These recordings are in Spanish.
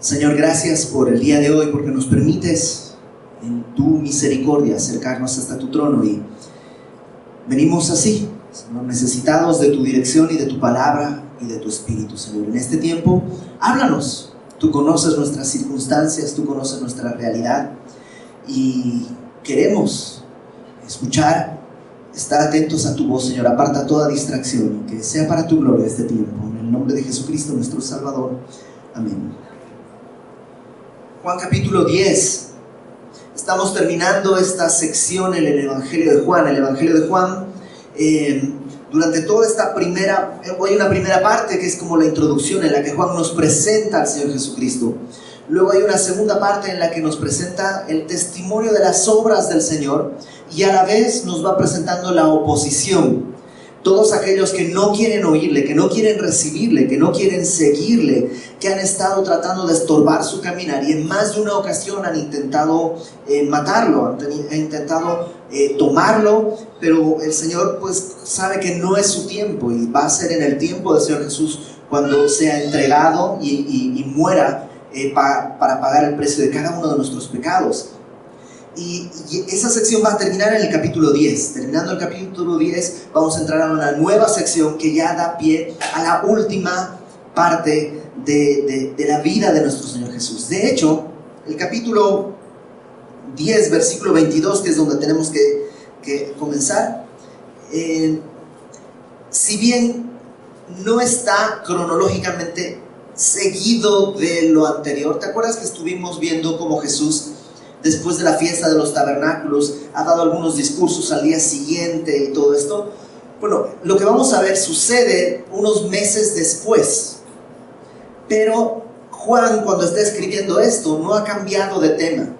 Señor, gracias por el día de hoy, porque nos permites en tu misericordia acercarnos hasta tu trono, y venimos así, Señor, necesitados de tu dirección y de tu palabra y de tu espíritu. Señor, en este tiempo, háblanos. Tú conoces nuestras circunstancias, tú conoces nuestra realidad, y queremos escuchar, estar atentos a tu voz, Señor. Aparta toda distracción, que sea para tu gloria este tiempo. En el nombre de Jesucristo, nuestro Salvador. Amén. Juan capítulo 10. Estamos terminando esta sección en el Evangelio de Juan. El Evangelio de Juan, durante toda esta primera, hay una primera parte que es como la introducción, en la que Juan nos presenta al Señor Jesucristo. Luego hay una segunda parte en la que nos presenta el testimonio de las obras del Señor, y a la vez nos va presentando la oposición. Todos aquellos que no quieren oírle, que no quieren recibirle, que no quieren seguirle, que han estado tratando de estorbar su caminar, y en más de una ocasión han intentado matarlo, han intentado tomarlo, pero el Señor pues sabe que no es su tiempo, y va a ser en el tiempo del Señor Jesús cuando sea entregado y muera para pagar el precio de cada uno de nuestros pecados. Y esa sección va a terminar en el capítulo 10. Terminando el capítulo 10, vamos a entrar a una nueva sección que ya da pie a la última parte de la vida de nuestro Señor Jesús. De hecho, el capítulo 10, versículo 22, que es donde tenemos que comenzar, si bien no está cronológicamente seguido de lo anterior, ¿te acuerdas que estuvimos viendo cómo Jesús, después de la fiesta de los tabernáculos, ha dado algunos discursos al día siguiente y todo esto? Bueno, lo que vamos a ver sucede unos meses después. Pero Juan, cuando está escribiendo esto, no ha cambiado de tema.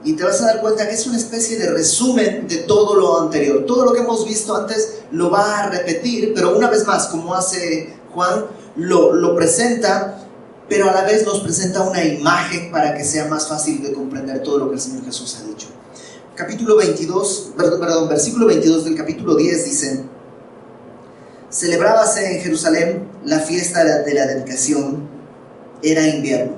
Y te vas a dar cuenta que es una especie de resumen de todo lo anterior. Todo lo que hemos visto antes lo va a repetir, pero una vez más, como hace Juan, lo presenta, pero a la vez nos presenta una imagen para que sea más fácil de comprender todo lo que el Señor Jesús ha dicho. Versículo 22 del capítulo 10 dice: celebrábase en Jerusalén la fiesta de la dedicación. Era invierno.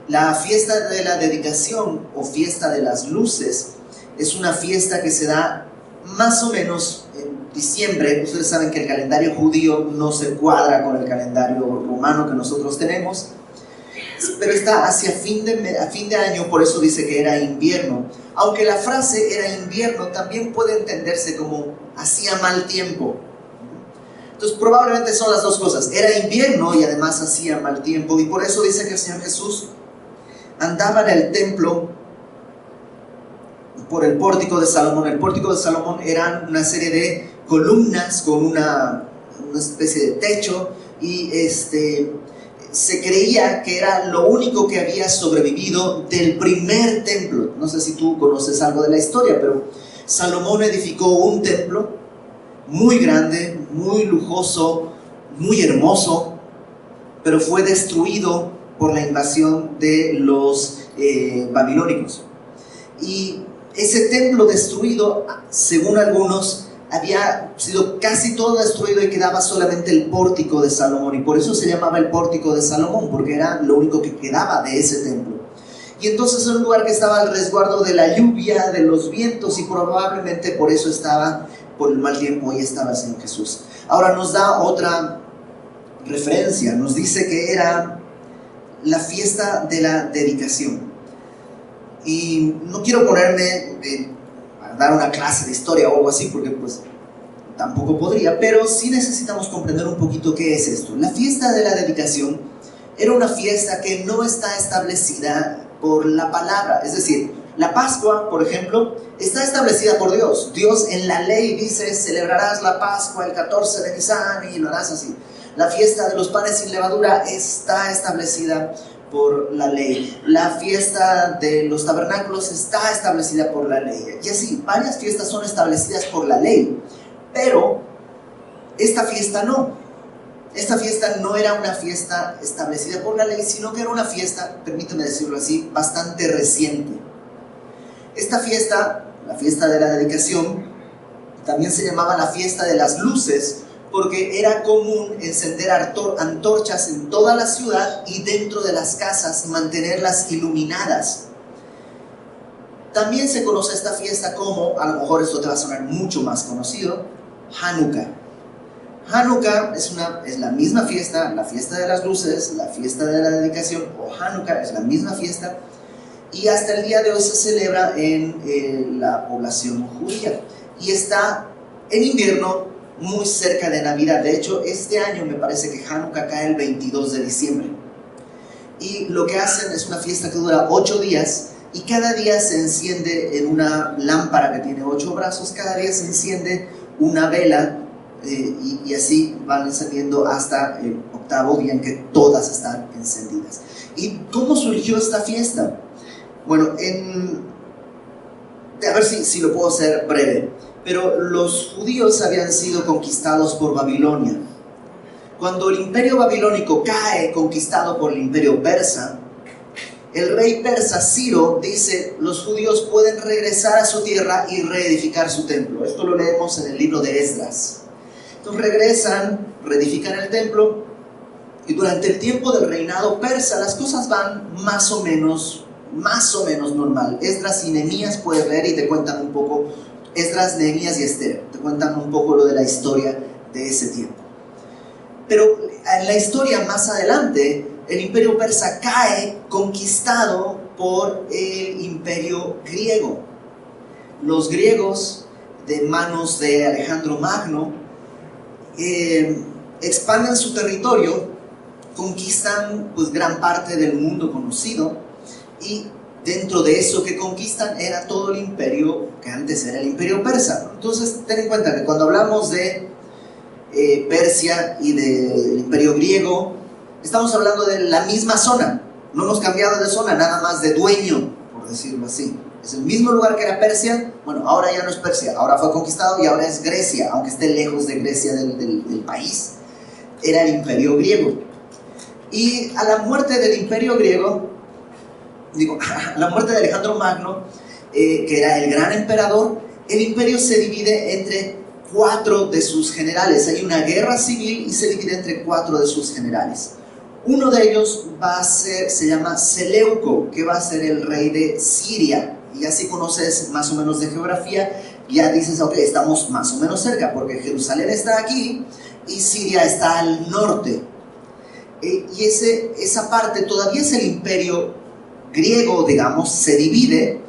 La fiesta de la dedicación, o fiesta de las luces, es una fiesta que se da más o menos en diciembre. Ustedes saben que el calendario judío no se cuadra con el calendario romano que nosotros tenemos, pero está hacia fin de año, por eso dice que era invierno. Aunque la frase era invierno, también puede entenderse como hacía mal tiempo. Entonces probablemente son las dos cosas: era invierno y además hacía mal tiempo, y por eso dice que el Señor Jesús andaba en el templo por el pórtico de Salomón. El pórtico de Salomón eran una serie de columnas con una especie de techo, y se creía que era lo único que había sobrevivido del primer templo. No sé si tú conoces algo de la historia, pero Salomón edificó un templo muy grande, muy lujoso, muy hermoso, pero fue destruido por la invasión de los babilónicos. Y ese templo destruido, según algunos, había sido casi todo destruido y quedaba solamente el pórtico de Salomón, y por eso se llamaba el pórtico de Salomón, porque era lo único que quedaba de ese templo. Y entonces era un lugar que estaba al resguardo de la lluvia, de los vientos, y probablemente por eso estaba, por el mal tiempo, ahí estaba el Señor Jesús. Ahora nos da otra referencia, nos dice que era la fiesta de la dedicación. Y no quiero ponerme a dar una clase de historia o algo así, porque pues tampoco podría, pero sí necesitamos comprender un poquito qué es esto. La fiesta de la dedicación era una fiesta que no está establecida por la palabra. Es decir, la Pascua, por ejemplo, está establecida por Dios. Dios en la ley dice: celebrarás la Pascua el 14 de Nisan, y lo harás así. La fiesta de los panes sin levadura está establecida por la ley. La fiesta de los tabernáculos está establecida por la ley. Y así, varias fiestas son establecidas por la ley. Pero esta fiesta no. Esta fiesta no era una fiesta establecida por la ley, sino que era una fiesta, permíteme decirlo así, bastante reciente. Esta fiesta, la fiesta de la dedicación, también se llamaba la fiesta de las luces, porque era común encender antorchas en toda la ciudad y dentro de las casas mantenerlas iluminadas. También se conoce esta fiesta como, a lo mejor esto te va a sonar mucho más conocido, Hanukkah. Hanukkah es la misma fiesta, la fiesta de las luces, la fiesta de la dedicación, o Hanukkah es la misma fiesta, y hasta el día de hoy se celebra en la población judía. Y está en invierno, muy cerca de Navidad. De hecho, este año me parece que Hanukkah cae el 22 de diciembre. Y lo que hacen es una fiesta que dura 8 días, y cada día se enciende en una lámpara que tiene 8 brazos, cada día se enciende una vela, y así van encendiendo hasta el 8º día en que todas están encendidas. ¿Y cómo surgió esta fiesta? Bueno, a ver si lo puedo hacer breve, pero los judíos habían sido conquistados por Babilonia. Cuando el imperio babilónico cae, conquistado por el imperio persa, el rey persa Ciro dice: los judíos pueden regresar a su tierra y reedificar su templo. Esto lo leemos en el libro de Esdras. Entonces regresan, reedifican el templo, y durante el tiempo del reinado persa las cosas van más o menos normal. Esdras y Nehemías puedes leer y te cuentan un poco, Esdras, Nehemías y Esther, te cuentan un poco lo de la historia de ese tiempo. Pero en la historia más adelante, el imperio persa cae conquistado por el imperio griego. Los griegos, de manos de Alejandro Magno, expanden su territorio, conquistan pues gran parte del mundo conocido, y dentro de eso que conquistan era todo el imperio que antes era el imperio persa. Entonces ten en cuenta que cuando hablamos de Persia y del imperio griego, estamos hablando de la misma zona. No hemos cambiado de zona, nada más de dueño, por decirlo así. Es el mismo lugar que era Persia. Bueno, ahora ya no es Persia, ahora fue conquistado y ahora es Grecia, aunque esté lejos de Grecia del país. Era el imperio griego. Y a la muerte del imperio griego, a la muerte de Alejandro Magno, que era el gran emperador, el imperio se divide entre 4 de sus generales. Hay una guerra civil y se divide entre 4 de sus generales. Uno de ellos se llama Seleuco, que va a ser el rey de Siria. Y así conoces más o menos de geografía, ya dices, ok, estamos más o menos cerca, porque Jerusalén está aquí y Siria está al norte. Y esa parte todavía es el imperio griego, digamos, se divide,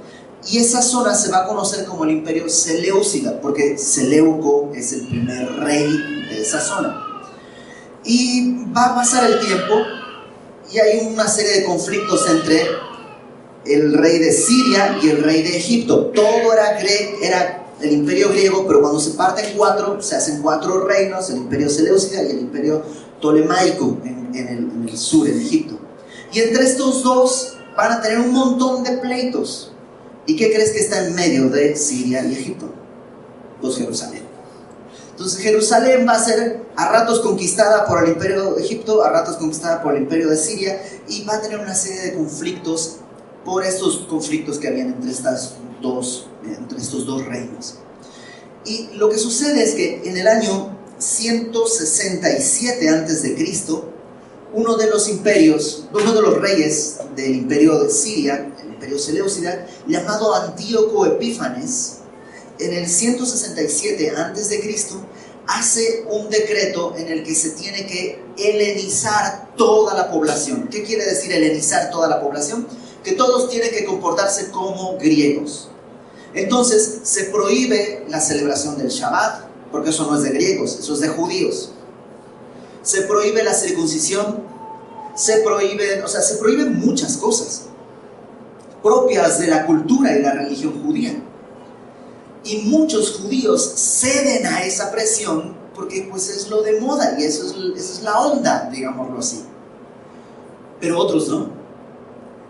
y esa zona se va a conocer como el imperio Seleucida, porque Seleuco es el primer rey de esa zona. Y va a pasar el tiempo y hay una serie de conflictos entre el rey de Siria y el rey de Egipto. Todo era el imperio griego, pero cuando se parte en 4, se hacen 4 reinos: el imperio Seleucida y el imperio Ptolemaico en el sur, en Egipto. Y entre estos dos van a tener un montón de pleitos. ¿Y qué crees que está en medio de Siria y Egipto? Pues Jerusalén. Entonces Jerusalén va a ser a ratos conquistada por el imperio de Egipto, a ratos conquistada por el imperio de Siria, y va a tener una serie de conflictos por estos conflictos que habían entre estos dos reinos. Y lo que sucede es que en el año 167 a.C., uno de los reyes del imperio de Siria, el imperio Seleucida, llamado Antíoco Epífanes, en el 167 a.C., hace un decreto en el que se tiene que helenizar toda la población. ¿Qué quiere decir helenizar toda la población? Que todos tienen que comportarse como griegos. Entonces se prohíbe la celebración del Shabbat, porque eso no es de griegos, eso es de judíos. Se prohíbe la circuncisión, se prohíben muchas cosas propias de la cultura y la religión judía. Y muchos judíos ceden a esa presión porque pues es lo de moda y esa es la onda, digámoslo así. Pero otros no.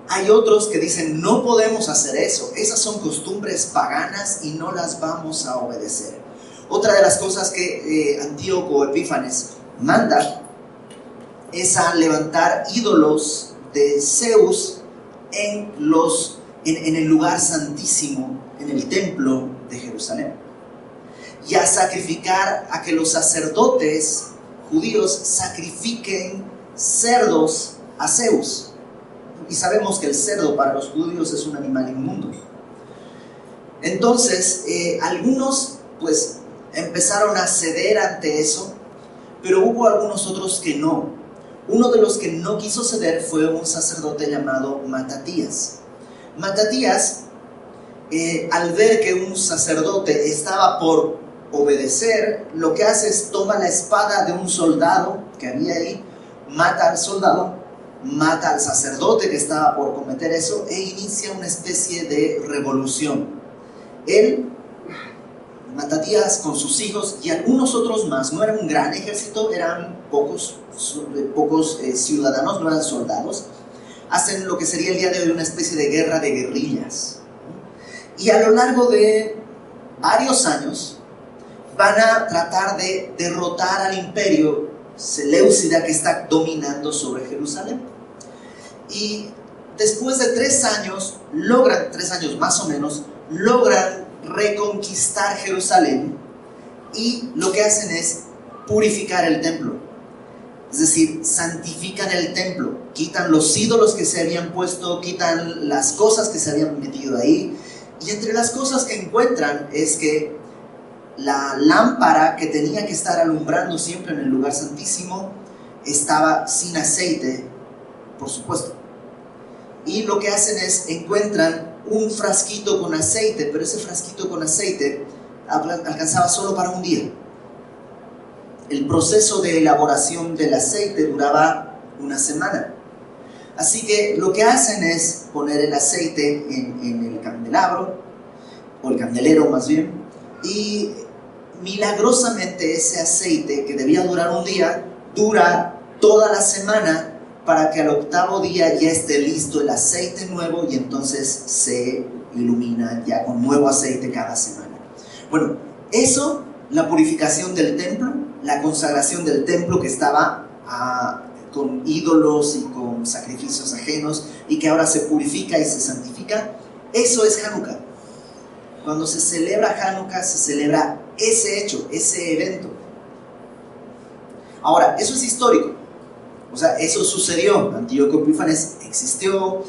Hay otros que dicen: no podemos hacer eso, esas son costumbres paganas y no las vamos a obedecer. Otra de las cosas que Antíoco Epífanes manda es a levantar ídolos de Zeus en el lugar santísimo, en el templo de Jerusalén. y a sacrificar, a que los sacerdotes judíos sacrifiquen cerdos a Zeus. Y sabemos que el cerdo para los judíos es un animal inmundo. Entonces, algunos pues empezaron a ceder ante eso, pero hubo algunos otros que no. Uno de los que no quiso ceder fue un sacerdote llamado Matatías. Matatías, al ver que un sacerdote estaba por obedecer, lo que hace es toma la espada de un soldado que había ahí, mata al soldado, mata al sacerdote que estaba por cometer eso e inicia una especie de revolución. Él, Matatías, con sus hijos y algunos otros más, no era un gran ejército, eran pocos ciudadanos, no eran soldados, hacen lo que sería el día de hoy una especie de guerra de guerrillas. Y a lo largo de varios años van a tratar de derrotar al imperio seleucida que está dominando sobre Jerusalén. Y después de 3 años, 3 años más o menos, logran reconquistar Jerusalén y lo que hacen es purificar el templo. Es decir, santifican el templo, quitan los ídolos que se habían puesto, quitan las cosas que se habían metido ahí. Y entre las cosas que encuentran es que la lámpara que tenía que estar alumbrando siempre en el lugar santísimo estaba sin aceite, por supuesto. Y lo que hacen es, encuentran un frasquito con aceite, pero ese frasquito con aceite alcanzaba solo para un día. El proceso de elaboración del aceite duraba una semana. Así que lo que hacen es poner el aceite en el candelabro, o el candelero más bien, y milagrosamente ese aceite que debía durar un día, dura toda la semana, para que al 8º día ya esté listo el aceite nuevo y entonces se ilumina ya con nuevo aceite cada semana. Bueno, eso, la purificación del templo, la consagración del templo que estaba con ídolos y con sacrificios ajenos y que ahora se purifica y se santifica, eso es Hanukkah. Cuando se celebra Hanukkah, se celebra ese hecho, ese evento. Ahora, eso es histórico. O sea, eso sucedió. Antíoco Epífanes existió,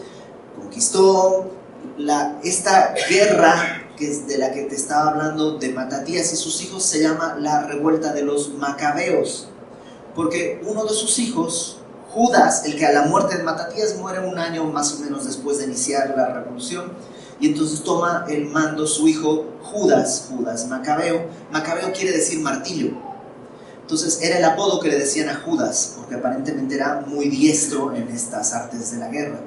conquistó. Esta guerra de la que te estaba hablando de Matatías y sus hijos se llama la revuelta de los Macabeos, porque uno de sus hijos, Judas, el que a la muerte de Matatías muere un año más o menos después de iniciar la revolución, y entonces toma el mando su hijo Judas Macabeo. Macabeo quiere decir martillo. Entonces era el apodo que le decían a Judas, porque aparentemente era muy diestro en estas artes de la guerra.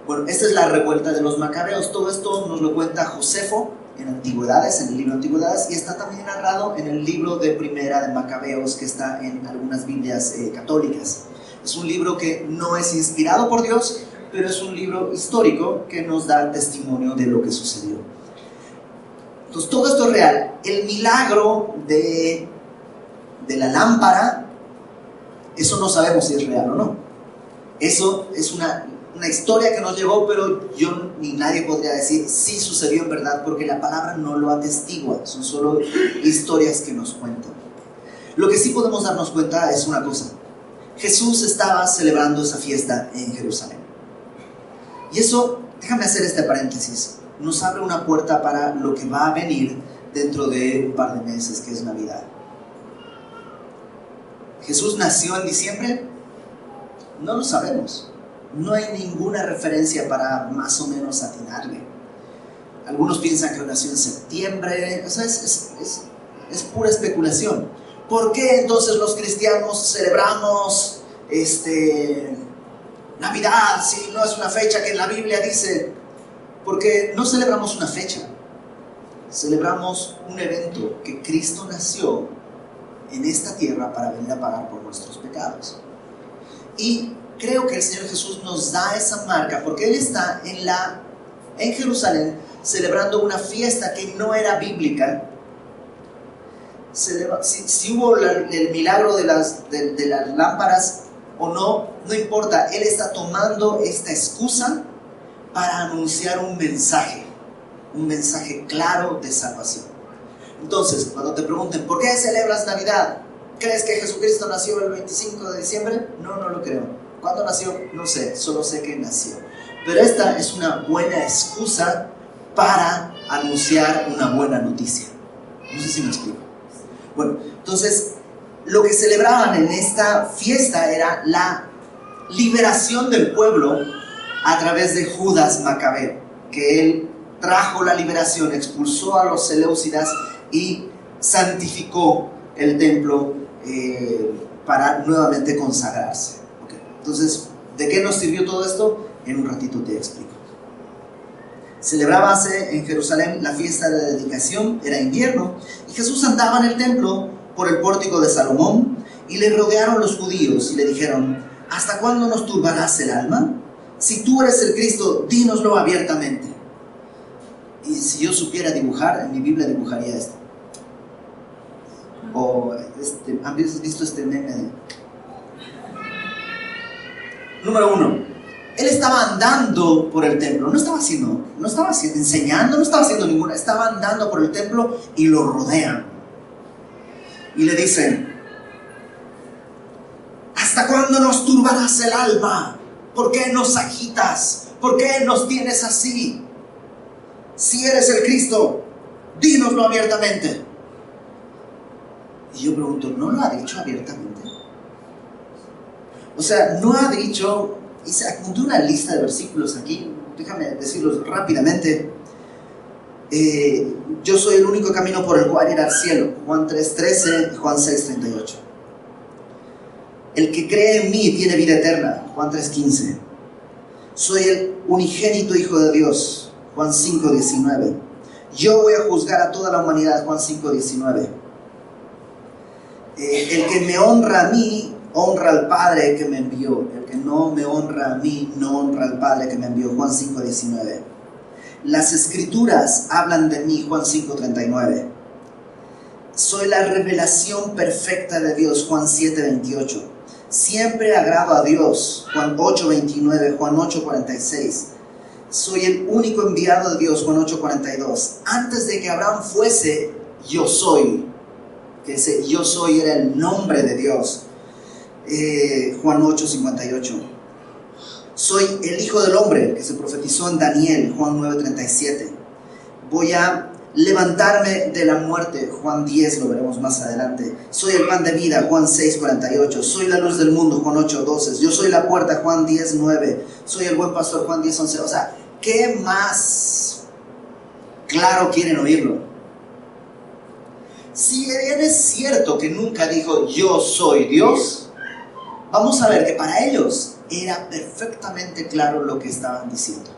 Bueno, esta es la revuelta de los Macabeos. Todo esto nos lo cuenta Josefo en Antigüedades, en el libro de Antigüedades, y está también narrado en el libro de Primera de Macabeos, que está en algunas Biblias católicas. Es un libro que no es inspirado por Dios, pero es un libro histórico que nos da testimonio de lo que sucedió. Entonces todo esto es real. El milagro de la lámpara, eso no sabemos si es real o no. Eso es una historia que nos llegó, pero yo ni nadie podría decir si sucedió en verdad, porque la palabra no lo atestigua, son solo historias que nos cuentan. Lo que sí podemos darnos cuenta es una cosa: Jesús estaba celebrando esa fiesta en Jerusalén. Y eso, déjame hacer este paréntesis, nos abre una puerta para lo que va a venir dentro de un par de meses, que es Navidad. ¿Jesús nació en diciembre? No lo sabemos. No hay ninguna referencia para más o menos atinarle. Algunos piensan que nació en septiembre. O sea, es pura especulación. ¿Por qué entonces los cristianos celebramos Navidad si no es una fecha que en la Biblia dice? Porque no celebramos una fecha. Celebramos un evento, que Cristo nació en esta tierra para venir a pagar por nuestros pecados. Y creo que el Señor Jesús nos da esa marca porque Él está en Jerusalén celebrando una fiesta que no era bíblica. Si hubo el milagro de las lámparas o no, no importa. Él está tomando esta excusa para anunciar un mensaje claro de salvación. Entonces, cuando te pregunten, ¿por qué celebras Navidad? ¿Crees que Jesucristo nació el 25 de diciembre? No, no lo creo. ¿Cuándo nació? No sé, solo sé que nació. Pero esta es una buena excusa para anunciar una buena noticia. No sé si me explico. Bueno, entonces, lo que celebraban en esta fiesta era la liberación del pueblo a través de Judas Macabeo, que él trajo la liberación, expulsó a los seleucidas y santificó el templo para nuevamente consagrarse. Okay. Entonces, ¿de qué nos sirvió todo esto? En un ratito te explico. Celebrábase en Jerusalén la fiesta de la dedicación, era invierno, y Jesús andaba en el templo por el pórtico de Salomón, y le rodearon los judíos y le dijeron: ¿hasta cuándo nos turbarás el alma? Si tú eres el Cristo, dínoslo abiertamente. Y si yo supiera dibujar, en mi Biblia dibujaría esto. O ¿han visto este meme? Número 1. Él estaba andando por el templo, no estaba enseñando, no estaba haciendo ninguna, estaba andando por el templo y lo rodean. Y le dicen: ¿hasta cuándo nos turbarás el alma? ¿Por qué nos agitas? ¿Por qué nos tienes así? Si eres el Cristo, dínoslo abiertamente. Y yo pregunto, ¿no lo ha dicho abiertamente? O sea, no ha dicho... Y se apunté una lista de versículos aquí, déjame decirlos rápidamente. Yo soy el único camino por el cual ir al cielo, Juan 3:13 y Juan 6:38. El que cree en mí tiene vida eterna, Juan 3:15. Soy el unigénito Hijo de Dios, Juan 5:19. Yo voy a juzgar a toda la humanidad, Juan 5:19. El que me honra a mí, honra al Padre que me envió. El que no me honra a mí, no honra al Padre que me envió. Juan 5:19. Las Escrituras hablan de mí. Juan 5:39. Soy la revelación perfecta de Dios. Juan 7:28. Siempre agrado a Dios. Juan 8:29. Juan 8:46. Soy el único enviado de Dios. Juan 8:42. Antes de que Abraham fuese, yo soy. Ese yo soy era el nombre de Dios. Juan 8:58. Soy el Hijo del Hombre, que se profetizó en Daniel, Juan 9:37. Voy a levantarme de la muerte, Juan 10, lo veremos más adelante. Soy el pan de vida, Juan 6:48. Soy la luz del mundo, Juan 8:12. Yo soy la puerta, Juan 10:9. Soy el buen pastor, Juan 10:11. O sea, ¿qué más claro quieren oírlo? Si bien es cierto que nunca dijo yo soy Dios, vamos a ver que para ellos era perfectamente claro lo que estaban diciendo.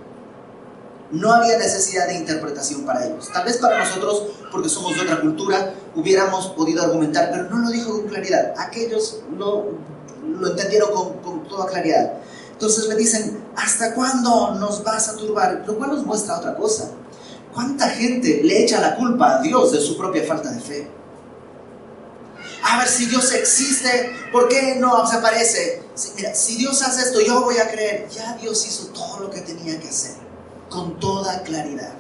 No había necesidad de interpretación para ellos. Tal vez para nosotros, porque somos de otra cultura, hubiéramos podido argumentar, pero no lo dijo con claridad. Aquellos lo entendieron con toda claridad. Entonces le dicen: ¿hasta cuándo nos vas a turbar? Lo cual nos muestra otra cosa. ¿Cuánta gente le echa la culpa a Dios de su propia falta de fe? A ver, si Dios existe, ¿por qué no se aparece? Mira, si Dios hace esto, yo voy a creer. Ya Dios hizo todo lo que tenía que hacer, con toda claridad.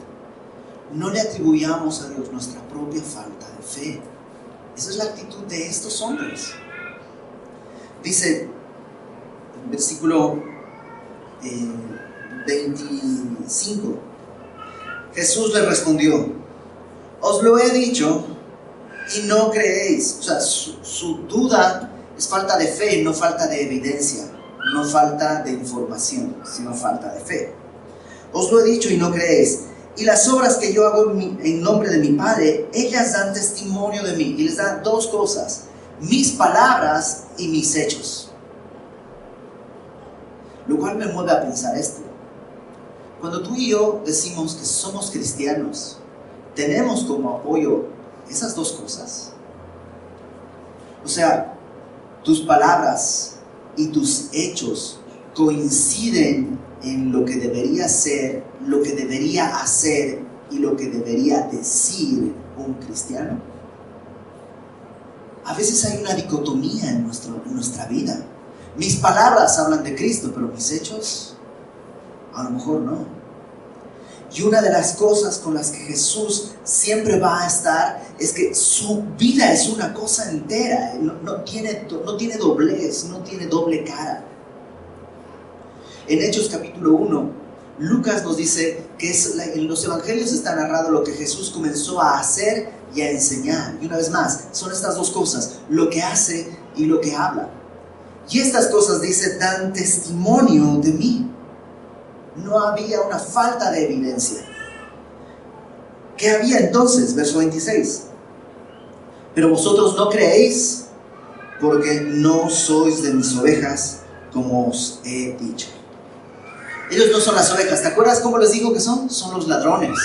No le atribuyamos a Dios nuestra propia falta de fe. Esa es la actitud de estos hombres. Dice, versículo 25. Jesús le respondió: os lo he dicho y no creéis. O sea, su duda es falta de fe, no falta de evidencia, no falta de información, sino falta de fe. Os lo he dicho y no creéis. Y las obras que yo hago en nombre de mi Padre, ellas dan testimonio de mí. Y les dan dos cosas: mis palabras y mis hechos. Lo cual me mueve a pensar esto. Cuando tú y yo decimos que somos cristianos, tenemos como apoyo esas dos cosas. O sea, tus palabras y tus hechos coinciden en lo que debería ser, lo que debería hacer y lo que debería decir un cristiano. A veces hay una dicotomía en nuestra vida. Mis palabras hablan de Cristo, pero mis hechos a lo mejor no. Y una de las cosas con las que Jesús siempre va a estar es que su vida es una cosa entera, no tiene doblez, no tiene doble cara. En Hechos capítulo 1, Lucas nos dice que en los evangelios está narrado lo que Jesús comenzó a hacer y a enseñar. Y una vez más, son estas dos cosas, lo que hace y lo que habla. Y estas cosas, dice, dan testimonio de mí. No había una falta de evidencia. ¿Qué había entonces? Verso 26. Pero vosotros no creéis porque no sois de mis ovejas, como os he dicho. Ellos no son las ovejas. ¿Te acuerdas cómo les digo que son? Son los ladrones,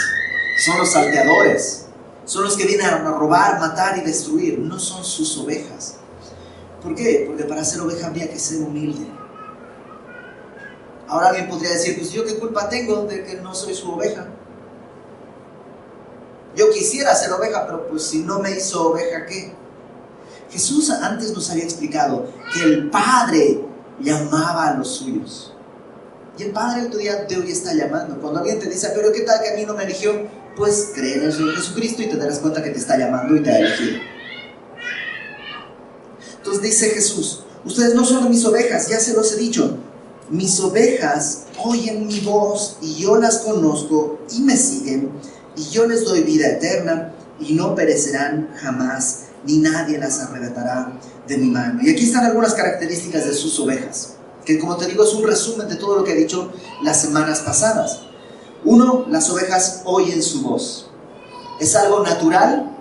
son los salteadores, son los que vienen a robar, matar y destruir. No son sus ovejas. ¿Por qué? Porque para ser oveja habría que ser humilde. Ahora alguien podría decir, pues yo qué culpa tengo de que no soy su oveja. Yo quisiera ser oveja, pero pues si no me hizo oveja, ¿qué? Jesús antes nos había explicado que el Padre llamaba a los suyos. Y el Padre el día de hoy está llamando. Cuando alguien te dice, pero ¿qué tal que a mí no me eligió? Pues cree en el Señor Jesucristo y te darás cuenta que te está llamando y te ha elegido. Entonces dice Jesús, ustedes no son mis ovejas, ya se los he dicho. Mis ovejas oyen mi voz y yo las conozco y me siguen y yo les doy vida eterna y no perecerán jamás, ni nadie las arrebatará de mi mano. Y aquí están algunas características de sus ovejas, que como te digo es un resumen de todo lo que he dicho las semanas pasadas. 1, las ovejas oyen su voz. Es algo natural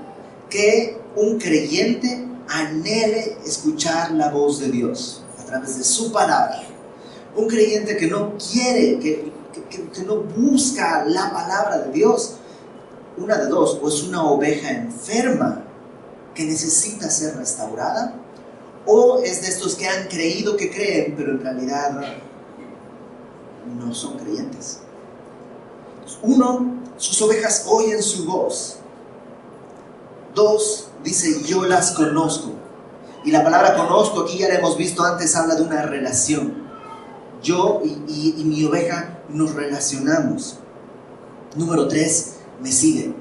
que un creyente anhele escuchar la voz de Dios a través de su palabra. Un creyente que no quiere, que no busca la palabra de Dios, una de dos, o es una oveja enferma que necesita ser restaurada, o es de estos que han creído que creen, pero en realidad no son creyentes. 1, sus ovejas oyen su voz. 2, dice, yo las conozco. Y la palabra conozco, aquí ya la hemos visto antes, habla de una relación. Yo y mi oveja nos relacionamos. Número 3, me siguen.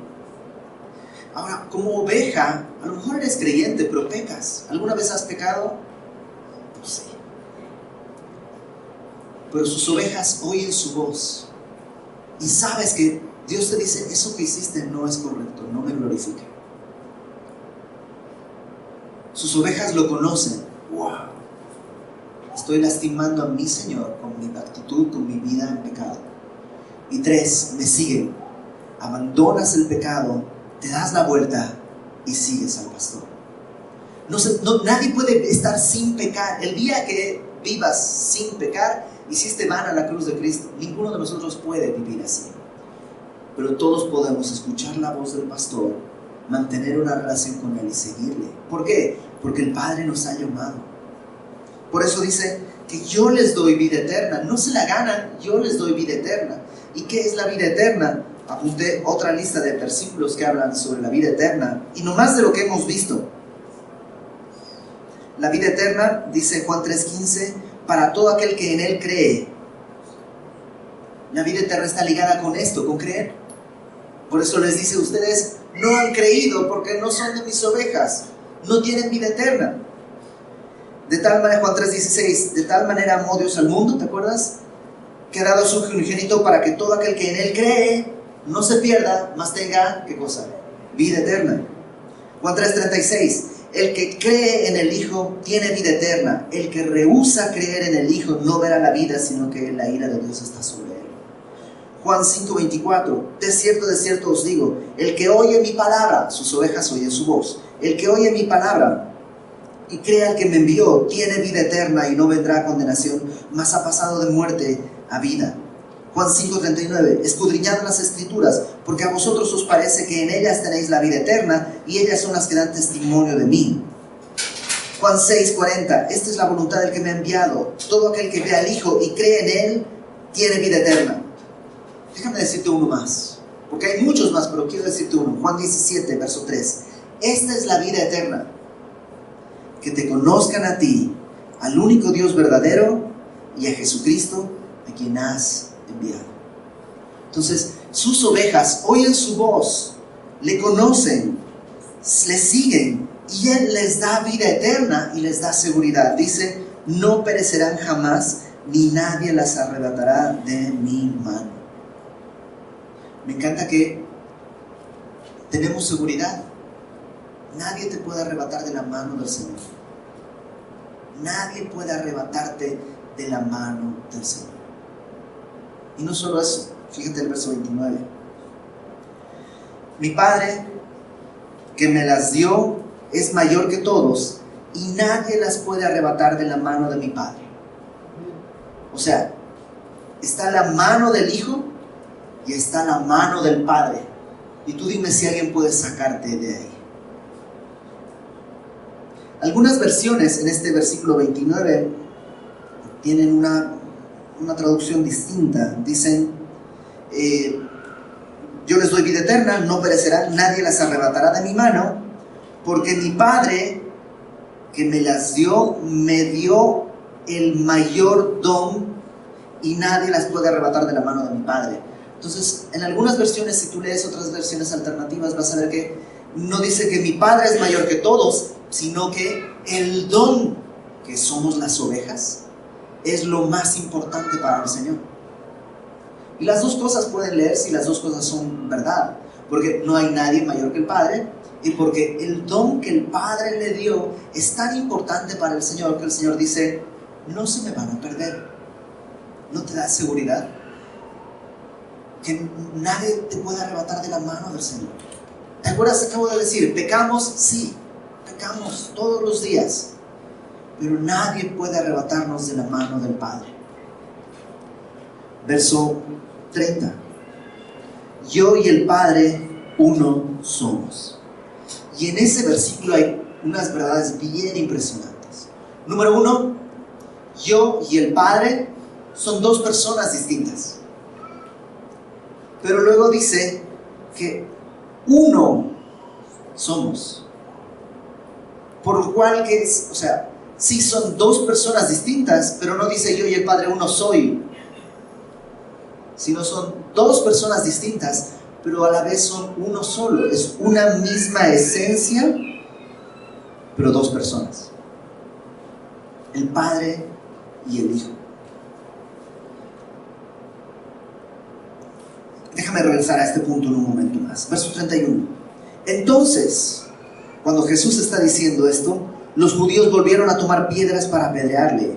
Ahora, como oveja, a lo mejor eres creyente, pero pecas. ¿Alguna vez has pecado? No sé. Pero sus ovejas oyen su voz. Y sabes que Dios te dice, eso que hiciste no es correcto, no me glorifica. Sus ovejas lo conocen. ¡Wow! Estoy lastimando a mi Señor con mi actitud, con mi vida en pecado. Y 3, me siguen. Abandonas el pecado, te das la vuelta y sigues al pastor. Nadie puede estar sin pecar. El día que vivas sin pecar, hiciste vana la cruz de Cristo. Ninguno de nosotros puede vivir así. Pero todos podemos escuchar la voz del pastor, mantener una relación con él y seguirle. ¿Por qué? Porque el Padre nos ha llamado. Por eso dice que yo les doy vida eterna. No se la ganan, yo les doy vida eterna. ¿Y qué es la vida eterna? Apunté otra lista de versículos que hablan sobre la vida eterna. Y no más de lo que hemos visto. La vida eterna, dice Juan 3:15, para todo aquel que en él cree. La vida eterna está ligada con esto, con creer. Por eso les dice, ustedes no han creído porque no son de mis ovejas. No tienen vida eterna. De tal manera, Juan 3:16, de tal manera amó Dios al mundo, ¿te acuerdas? Que ha dado su unigénito para que todo aquel que en él cree no se pierda, mas tenga, ¿qué cosa? Vida eterna. Juan 3:36, el que cree en el Hijo tiene vida eterna. El que rehúsa creer en el Hijo no verá la vida, sino que la ira de Dios está sobre él. Juan 5:24, de cierto os digo, el que oye mi palabra, sus ovejas oyen su voz, el que oye mi palabra y cree al que me envió, tiene vida eterna y no vendrá a condenación, mas ha pasado de muerte a vida. Juan 5:39, escudriñad las Escrituras, porque a vosotros os parece que en ellas tenéis la vida eterna, y ellas son las que dan testimonio de mí. Juan 6:40, esta es la voluntad del que me ha enviado, todo aquel que ve al Hijo y cree en él, tiene vida eterna. Déjame decirte uno más, porque hay muchos más, pero quiero decirte uno. Juan 17, verso 3, esta es la vida eterna, que te conozcan a ti, al único Dios verdadero, y a Jesucristo, a quien has enviado. Entonces, sus ovejas oyen su voz, le conocen, le siguen, y Él les da vida eterna y les da seguridad. Dice, no perecerán jamás, ni nadie las arrebatará de mi mano. Me encanta que tenemos seguridad. Nadie te puede arrebatar de la mano del Señor. Nadie puede arrebatarte de la mano del Señor. Y no solo eso, fíjate el verso 29. Mi Padre, que me las dio, es mayor que todos, y nadie las puede arrebatar de la mano de mi Padre. O sea, está la mano del Hijo y está la mano del Padre. Y tú dime si alguien puede sacarte de ahí. Algunas versiones en este versículo 29 tienen una traducción distinta. Dicen, yo les doy vida eterna, no perecerán, nadie las arrebatará de mi mano, porque mi Padre que me las dio, me dio el mayor don y nadie las puede arrebatar de la mano de mi Padre. Entonces, en algunas versiones, si tú lees otras versiones alternativas, vas a ver que no dice que mi Padre es mayor que todos, sino que el don, que somos las ovejas, es lo más importante para el Señor. Y las dos cosas pueden leerse y las dos cosas son verdad, porque no hay nadie mayor que el Padre, y porque el don que el Padre le dio es tan importante para el Señor que el Señor dice, no se me van a perder. ¿No te da seguridad? Que nadie te puede arrebatar de la mano del Señor. ¿Te acuerdas? Acabo de decir, pecamos, sí, pecamos todos los días, pero nadie puede arrebatarnos de la mano del Padre. Verso 30. Yo y el Padre uno somos. Y en ese versículo hay unas verdades bien impresionantes. Número uno, yo y el Padre son dos personas distintas. Pero luego dice que uno somos. Por lo cual que es, o sea, sí son dos personas distintas, pero no dice yo y el Padre uno soy. Sino son dos personas distintas, pero a la vez son uno solo. Es una misma esencia, pero dos personas. El Padre y el Hijo. Déjame regresar a este punto en un momento más. Verso 31. Entonces, cuando Jesús está diciendo esto, los judíos volvieron a tomar piedras para apedrearle.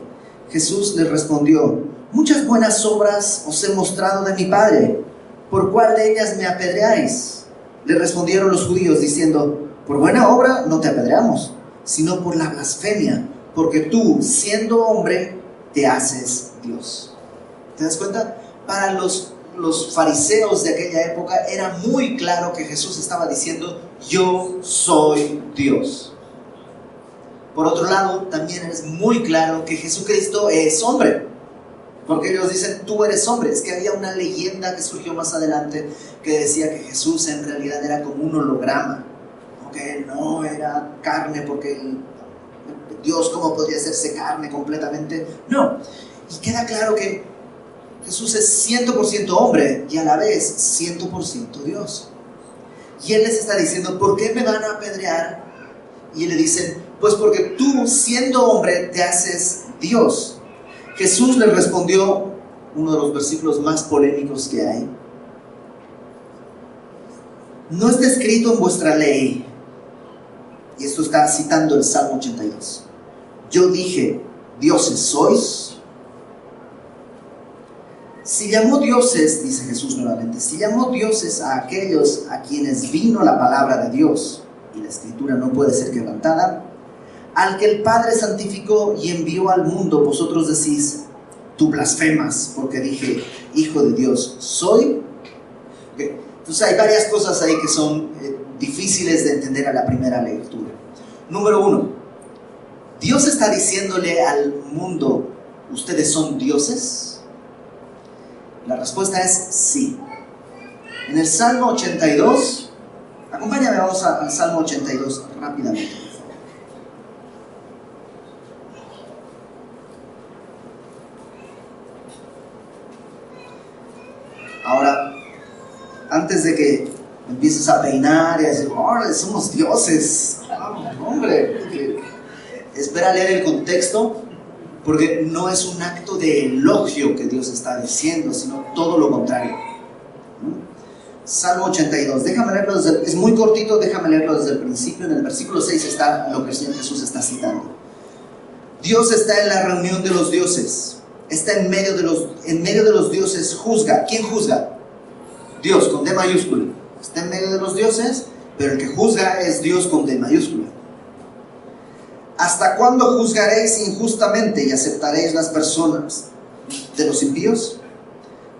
Jesús les respondió, muchas buenas obras os he mostrado de mi Padre, ¿por cuál de ellas me apedreáis? Le respondieron los judíos diciendo, por buena obra no te apedreamos, sino por la blasfemia, porque tú, siendo hombre, te haces Dios. ¿Te das cuenta? Para los fariseos de aquella época era muy claro que Jesús estaba diciendo, yo soy Dios. Por otro lado, también es muy claro que Jesucristo es hombre, porque ellos dicen, tú eres hombre. Es que había una leyenda que surgió más adelante que decía que Jesús en realidad era como un holograma, que él no era carne, porque Dios, ¿cómo podría hacerse carne completamente? No, y queda claro que Jesús es 100% hombre y a la vez 100% Dios. Y Él les está diciendo, ¿por qué me van a apedrear? Y le dicen, pues porque tú, siendo hombre, te haces Dios. Jesús les respondió, uno de los versículos más polémicos que hay. No está escrito en vuestra ley, y esto está citando el Salmo 82. Yo dije, dioses sois. Si llamó dioses, dice Jesús nuevamente, si llamó dioses a aquellos a quienes vino la palabra de Dios, y la escritura no puede ser quebrantada, al que el Padre santificó y envió al mundo, vosotros decís, tú blasfemas, porque dije, Hijo de Dios soy. Okay. Entonces hay varias cosas ahí que son difíciles de entender a la primera lectura. Número uno, Dios está diciéndole al mundo, ¿ustedes son dioses? La respuesta es sí. En el Salmo 82, acompáñame, vamos al Salmo 82 rápidamente. Ahora, antes de que empieces a peinar y a decir, ahora somos dioses. Hombre, espera a leer el contexto, porque no es un acto de elogio que Dios está diciendo, sino todo lo contrario. Salmo 82, déjame leerlo es muy cortito, déjame leerlo desde el principio. En el versículo 6 está lo que el Señor Jesús está citando. Dios está en la reunión de los dioses, está en medio de los dioses, juzga. ¿Quién juzga? Dios, con D mayúscula. Está en medio de los dioses, pero el que juzga es Dios con D mayúscula. ¿Hasta cuándo juzgaréis injustamente y aceptaréis las personas de los impíos?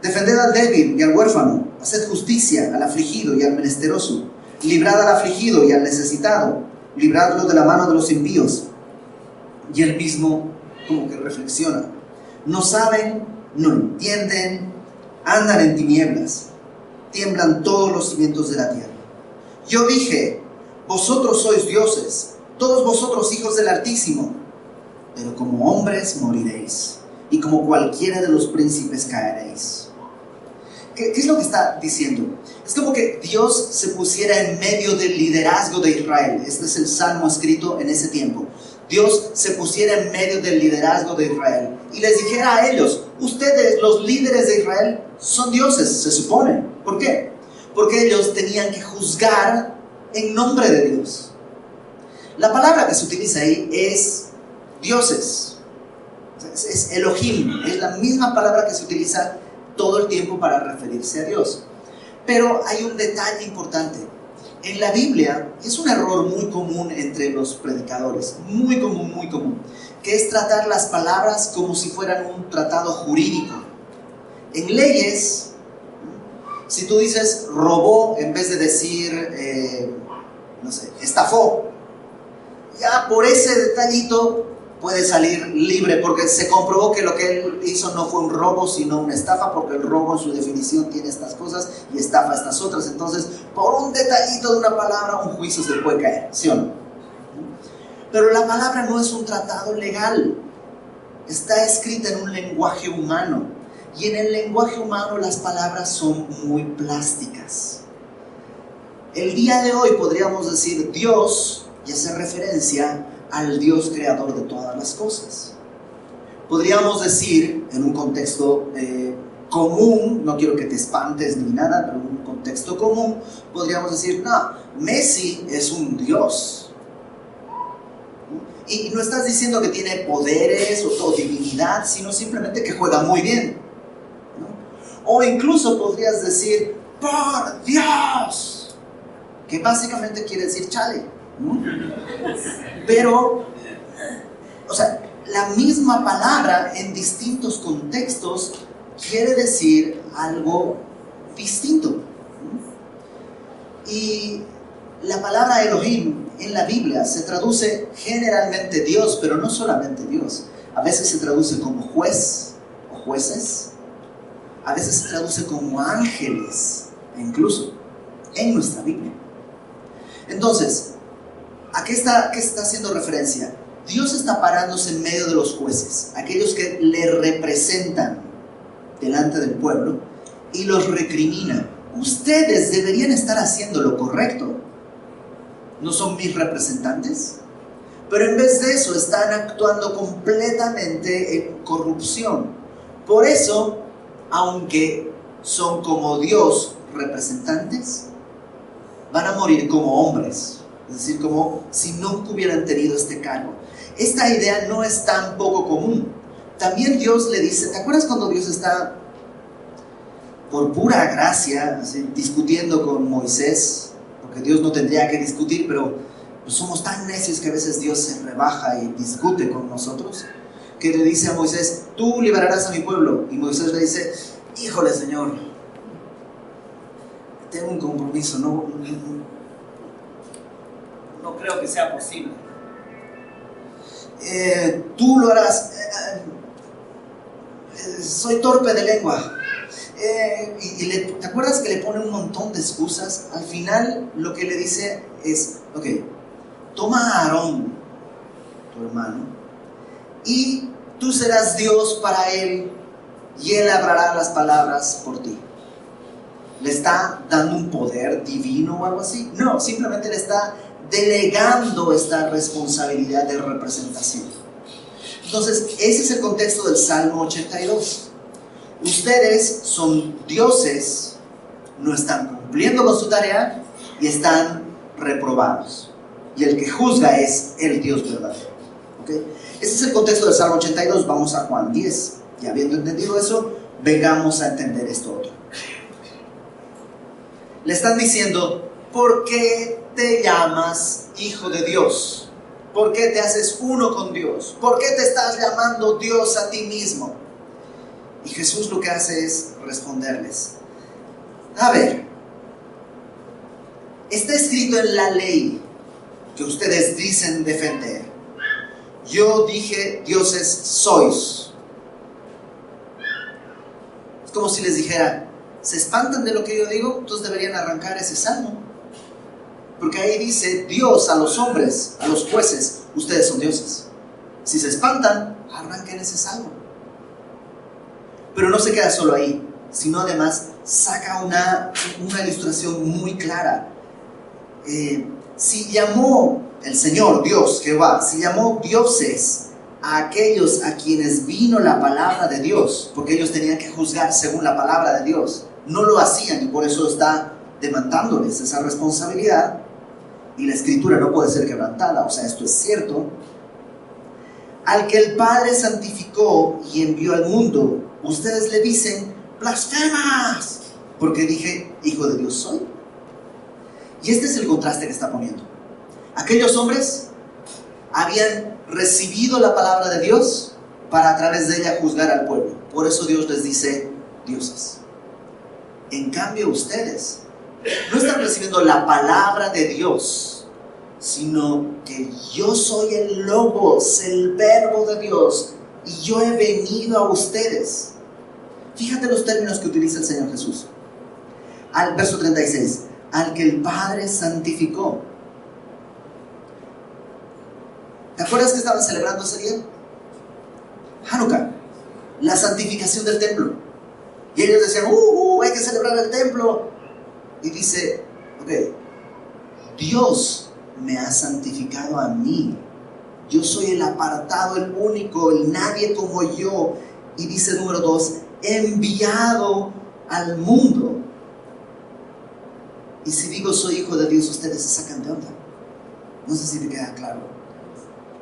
Defended al débil y al huérfano, haced justicia al afligido y al menesteroso, librad al afligido y al necesitado, libradlo de la mano de los impíos. Y él mismo como que reflexiona. No saben, no entienden, andan en tinieblas, tiemblan todos los cimientos de la tierra. Yo dije, vosotros sois dioses, todos vosotros hijos del Altísimo, pero como hombres moriréis, y como cualquiera de los príncipes caeréis. ¿Qué es lo que está diciendo? Es como que Dios se pusiera en medio del liderazgo de Israel. Este es el salmo escrito en ese tiempo. Dios se pusiera en medio del liderazgo de Israel y les dijera a ellos, ustedes, los líderes de Israel, son dioses, se supone. ¿Por qué? Porque ellos tenían que juzgar en nombre de Dios. La palabra que se utiliza ahí es dioses. Es Elohim, es la misma palabra que se utiliza todo el tiempo para referirse a Dios. Pero hay un detalle importante. En la Biblia es un error muy común entre los predicadores, muy común, que es tratar las palabras como si fueran un tratado jurídico. En leyes, si tú dices robó en vez de decir, estafó, ya por ese detallito puede salir libre, porque se comprobó que lo que él hizo no fue un robo, sino una estafa, porque el robo en su definición tiene estas cosas y estafa estas otras. Entonces, por un detallito de una palabra, un juicio se puede caer, ¿sí o no? Pero la palabra no es un tratado legal, está escrita en un lenguaje humano, y en el lenguaje humano las palabras son muy plásticas. El día de hoy podríamos decir Dios y hacer referencia al Dios creador de todas las cosas. Podríamos decir, en un contexto común, no quiero que te espantes ni nada, pero en un contexto común, podríamos decir, no, Messi es un Dios. Y no estás diciendo que tiene poderes o divinidad, sino simplemente que juega muy bien, ¿no? O incluso podrías decir, por Dios, que básicamente quiere decir chale, ¿no? Pero, la misma palabra en distintos contextos quiere decir algo distinto. Y la palabra Elohim en la Biblia se traduce generalmente Dios, pero no solamente Dios. A veces se traduce como juez o jueces. A veces se traduce como ángeles, incluso en nuestra Biblia. Entonces, ¿a qué está haciendo referencia? Dios está parándose en medio de los jueces, aquellos que le representan delante del pueblo, y los recrimina. Ustedes deberían estar haciendo lo correcto. ¿No son mis representantes? Pero en vez de eso están actuando completamente en corrupción. Por eso, aunque son como Dios representantes, van a morir como hombres. Es decir, como si nunca hubieran tenido este cargo. Esta idea no es tan poco común. También Dios le dice, ¿te acuerdas cuando Dios está por pura gracia discutiendo con Moisés? Porque Dios no tendría que discutir, pero pues somos tan necios que a veces Dios se rebaja y discute con nosotros, que le dice a Moisés, tú liberarás a mi pueblo. Y Moisés le dice, híjole Señor, tengo un compromiso, no creo que sea posible. Tú lo harás. Soy torpe de lengua. ¿Te acuerdas que le pone un montón de excusas? Al final lo que le dice es, ok, toma a Aarón, tu hermano, y tú serás Dios para él, y él hablará las palabras por ti. ¿Le está dando un poder divino o algo así? No, simplemente le está delegando esta responsabilidad de representación. Entonces, ese es el contexto del Salmo 82. Ustedes son dioses, no están cumpliendo con su tarea y están reprobados. Y el que juzga es el Dios verdadero. ¿Okay? Ese es el contexto del Salmo 82. Vamos a Juan 10. Y habiendo entendido eso, vengamos a entender esto otro. Le están diciendo, ¿por qué te llamas hijo de Dios? ¿Por qué te haces uno con Dios? ¿Por qué te estás llamando Dios a ti mismo? Y Jesús lo que hace es responderles. A ver, está escrito en la ley que ustedes dicen defender. Yo dije, dioses sois. Es como si les dijera, ¿se espantan de lo que yo digo? Entonces deberían arrancar ese salmo. Porque ahí dice Dios a los hombres, a los jueces, ustedes son dioses. Si se espantan, arranquen ese salmo. Pero no se queda solo ahí, sino además saca una ilustración muy clara. Si llamó el Señor, Dios, Jehová, si llamó dioses a aquellos a quienes vino la palabra de Dios, porque ellos tenían que juzgar según la palabra de Dios, no lo hacían y por eso está demandándoles esa responsabilidad, y la escritura no puede ser quebrantada, o sea, esto es cierto. Al que el Padre santificó y envió al mundo, ustedes le dicen, blasfemas, porque dije, hijo de Dios soy. Y este es el contraste que está poniendo. Aquellos hombres habían recibido la palabra de Dios para a través de ella juzgar al pueblo. Por eso Dios les dice dioses. En cambio ustedes no están recibiendo la palabra de Dios, sino que yo soy el Logos, el verbo de Dios, y yo he venido a ustedes. Fíjate los términos que utiliza el Señor Jesús. Al verso 36, al que el Padre santificó. ¿Te acuerdas que estaban celebrando ese día? Hanukkah, la santificación del templo. Y ellos decían, hay que celebrar el templo. Y dice, Dios me ha santificado a mí. Yo soy el apartado, el único, el nadie como yo. Y dice número 2, enviado al mundo. Y si digo soy hijo de Dios, ustedes se sacan de onda. No sé si te queda claro.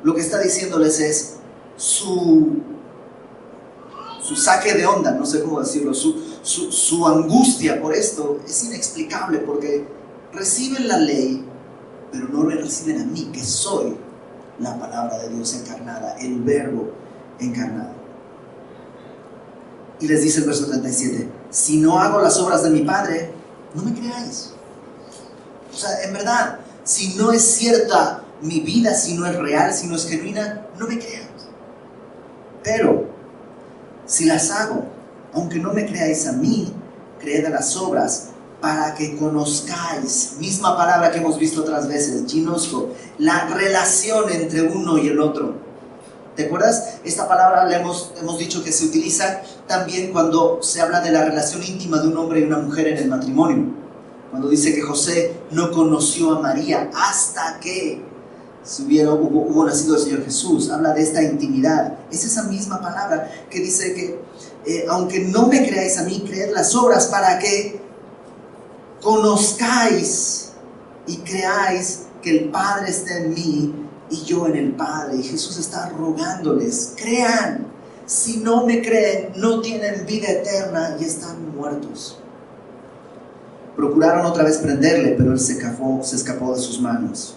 Lo que está diciéndoles es su saque de onda, no sé cómo decirlo, su angustia por esto es inexplicable, porque reciben la ley, pero no me reciben a mí, que soy la palabra de Dios encarnada, el verbo encarnado. Y les dice el verso 37, si no hago las obras de mi Padre, no me creáis. O sea, en verdad, si no es cierta mi vida, si no es real, si no es genuina, no me crean. Pero si las hago, aunque no me creáis a mí, creed a las obras, para que conozcáis, misma palabra que hemos visto otras veces, ginosco, la relación entre uno y el otro. ¿Te acuerdas? Esta palabra le hemos dicho que se utiliza también cuando se habla de la relación íntima de un hombre y una mujer en el matrimonio. Cuando dice que José no conoció a María hasta que hubo nacido el Señor Jesús. Habla de esta intimidad. Es esa misma palabra que dice que aunque no me creáis a mí, creed las obras para que conozcáis y creáis que el Padre está en mí y yo en el Padre. Y Jesús está rogándoles, crean. Si no me creen, no tienen vida eterna y están muertos. Procuraron otra vez prenderle, pero él se escapó de sus manos.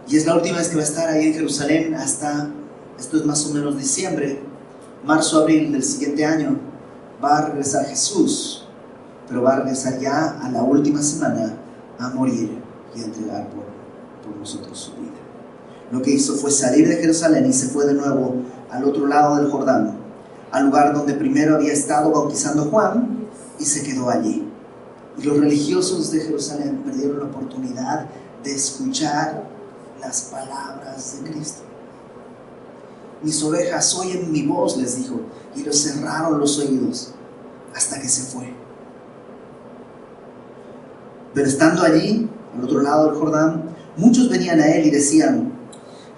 Y es la última vez que va a estar ahí en Jerusalén hasta, esto es más o menos diciembre, marzo, abril del siguiente año. Va a regresar Jesús, pero va a regresar ya a la última semana a morir y a entregar por nosotros su vida. Lo que hizo fue salir de Jerusalén y se fue de nuevo al otro lado del Jordán, al lugar donde primero había estado bautizando Juan, y se quedó allí. Y los religiosos de Jerusalén perdieron la oportunidad de escuchar las palabras de Cristo. Mis ovejas oyen mi voz, les dijo, y les cerraron los oídos. hasta que se fue. Pero estando allí, al otro lado del Jordán, muchos venían a él y decían: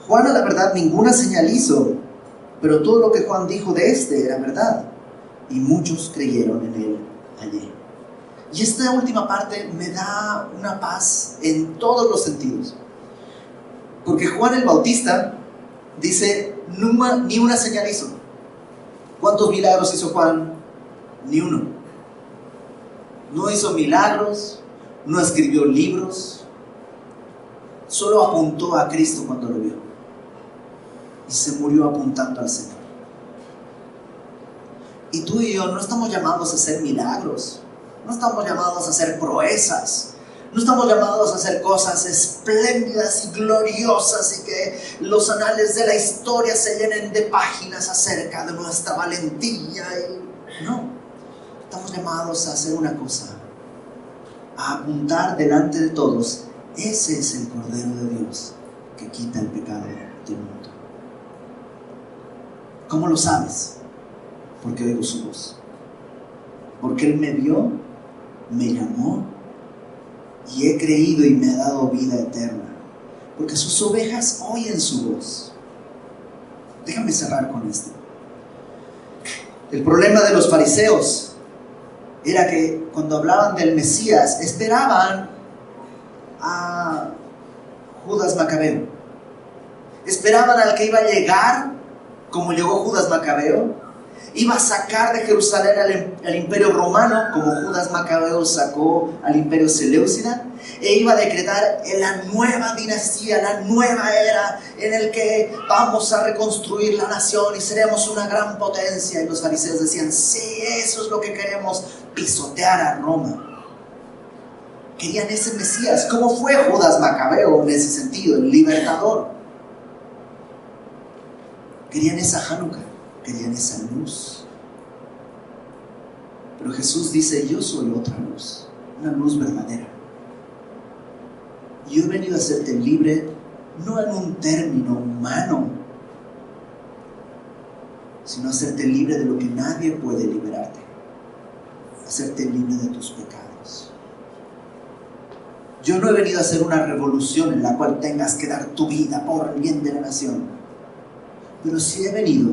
Juan a la verdad ninguna señal hizo, pero todo lo que Juan dijo de este era verdad. Y muchos creyeron en él allí. Y esta última parte me da una paz en todos los sentidos. Porque Juan el Bautista dice: ni una señal hizo. ¿Cuántos milagros hizo Juan? Ni uno. No hizo milagros, no escribió libros, solo apuntó a Cristo cuando lo vio. Y se murió apuntando al Señor. Y tú y yo no estamos llamados a hacer milagros, no estamos llamados a hacer proezas, no estamos llamados a hacer cosas espléndidas y gloriosas y que los anales de la historia se llenen de páginas acerca de nuestra valentía. No, estamos llamados a hacer una cosa: a apuntar delante de todos: ese es el Cordero de Dios que quita el pecado del mundo. ¿Cómo lo sabes? Porque oigo su voz. Porque Él me vio, me llamó y he creído y me ha dado vida eterna. Porque sus ovejas oyen su voz. Déjame cerrar con esto. El problema de los fariseos era que cuando hablaban del Mesías esperaban a Judas Macabeo. Esperaban al que iba a llegar como llegó Judas Macabeo. Iba a sacar de Jerusalén al imperio romano, como Judas Macabeo sacó al imperio seleucida, e iba a decretar la nueva dinastía, la nueva era en el que vamos a reconstruir la nación y seremos una gran potencia. Y los fariseos decían: sí, eso es lo que queremos, pisotear a Roma. Querían ese Mesías. ¿Cómo fue Judas Macabeo en ese sentido? El libertador. Querían esa Hanukkah, querían esa luz. Pero Jesús dice: yo soy otra luz, una luz verdadera. Yo he venido a hacerte libre, no en un término humano, sino a hacerte libre de lo que nadie puede liberarte, hacerte libre de tus pecados. Yo no he venido a hacer una revolución en la cual tengas que dar tu vida por el bien de la nación, pero sí he venido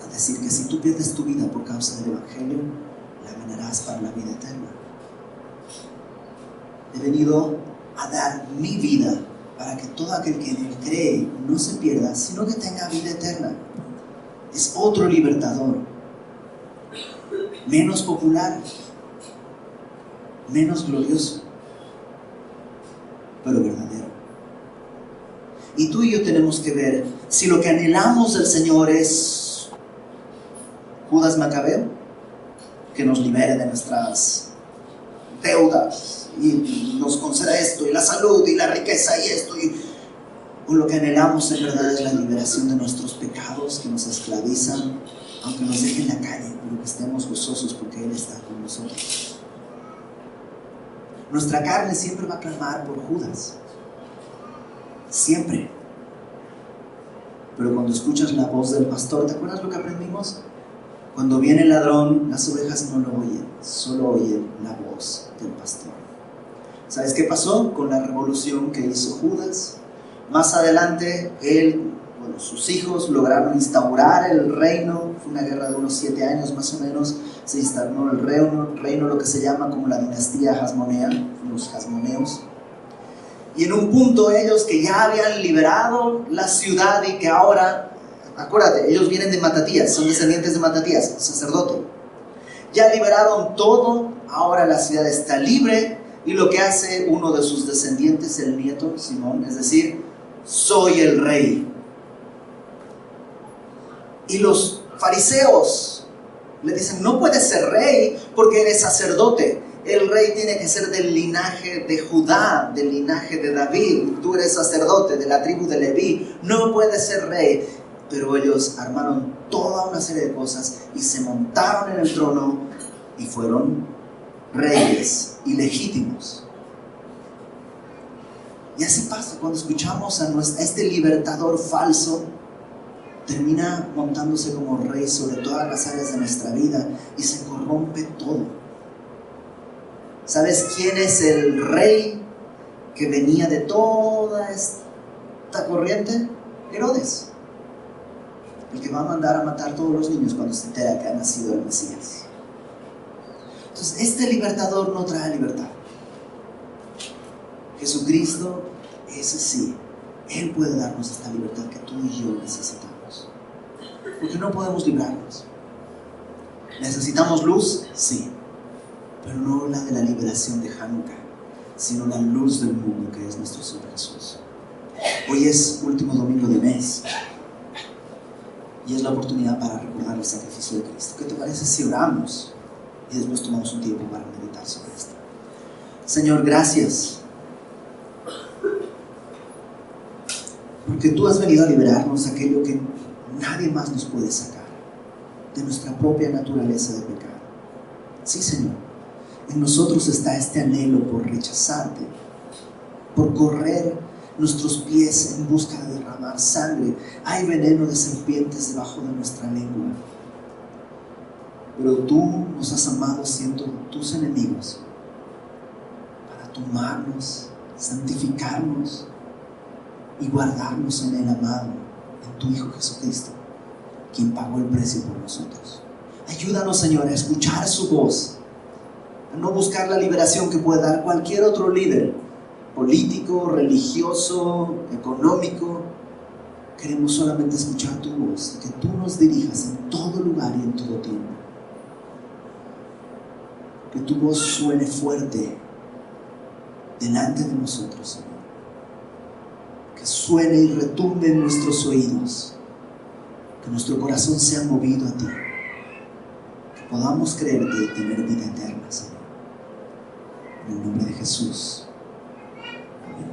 a decir que si tú pierdes tu vida por causa del Evangelio, la ganarás para la vida eterna. He venido a dar mi vida para que todo aquel que en él cree no se pierda, sino que tenga vida eterna. Es otro libertador, menos popular, menos glorioso, pero verdadero. Y tú y yo tenemos que ver si lo que anhelamos del Señor es Judas Macabeo, que nos libere de nuestras deudas y nos conceda esto y la salud y la riqueza y esto, o lo que anhelamos en verdad es la liberación de nuestros pecados que nos esclavizan, aunque nos dejen en la calle, pero que estemos gozosos porque Él está con nosotros. Nuestra carne siempre va a clamar por Judas, siempre. Pero cuando escuchas la voz del pastor, ¿te acuerdas lo que aprendimos? Cuando viene el ladrón, las ovejas no lo oyen, solo oyen la voz del pastor. ¿Sabes qué pasó con la revolución que hizo Judas? Más adelante, sus hijos lograron instaurar el reino. Fue una guerra de unos 7 años más o menos. Se instauró el reino, lo que se llama como la dinastía Hasmonea, los Hasmoneos. Y en un punto ellos que ya habían liberado la ciudad y que ahora, acuérdate, ellos vienen de Matatías, son descendientes de Matatías, sacerdote. Ya liberaron todo, ahora la ciudad está libre y lo que hace uno de sus descendientes, el nieto Simón, es decir, soy el rey. Y los fariseos le dicen: no puedes ser rey porque eres sacerdote. El rey tiene que ser del linaje de Judá, del linaje de David. Tú eres sacerdote de la tribu de Leví, no puedes ser rey. Pero ellos armaron toda una serie de cosas y se montaron en el trono y fueron reyes ilegítimos. Y así pasa cuando escuchamos a este libertador falso. termina montándose como rey sobre todas las áreas de nuestra vida y se corrompe todo. ¿Sabes quién es el rey que venía de toda esta corriente? Herodes, el que va a mandar a matar a todos los niños cuando se entera que ha nacido el Mesías. Entonces, este libertador no trae libertad. Jesucristo, ese sí, Él puede darnos esta libertad que tú y yo necesitamos. Porque no podemos librarnos. ¿Necesitamos luz? Sí. Pero no la de la liberación de Hanukkah, sino la luz del mundo que es nuestro Señor Jesús. Hoy es último domingo de mes y es la oportunidad para recordar el sacrificio de Cristo. ¿Qué te parece si oramos y después tomamos un tiempo para meditar sobre esto? Señor, gracias, porque tú has venido a liberarnos de aquello que nadie más nos puede sacar, de nuestra propia naturaleza de pecado. Sí, Señor, en nosotros está este anhelo por rechazarte, por correr nuestros pies en busca de derramar sangre. Hay veneno de serpientes debajo de nuestra lengua. Pero tú nos has amado siendo tus enemigos para tomarnos, santificarnos y guardarnos en el amado, en tu Hijo Jesucristo, quien pagó el precio por nosotros. Ayúdanos, Señor, a escuchar su voz, a no buscar la liberación que puede dar cualquier otro líder, político, religioso, económico. Queremos solamente escuchar tu voz, que tú nos dirijas en todo lugar y en todo tiempo. Que tu voz suene fuerte delante de nosotros, Señor. Que suene y retumbe en nuestros oídos. Que nuestro corazón sea movido a ti. Que podamos creerte y tener vida eterna, Señor. En el nombre de Jesús. Amén.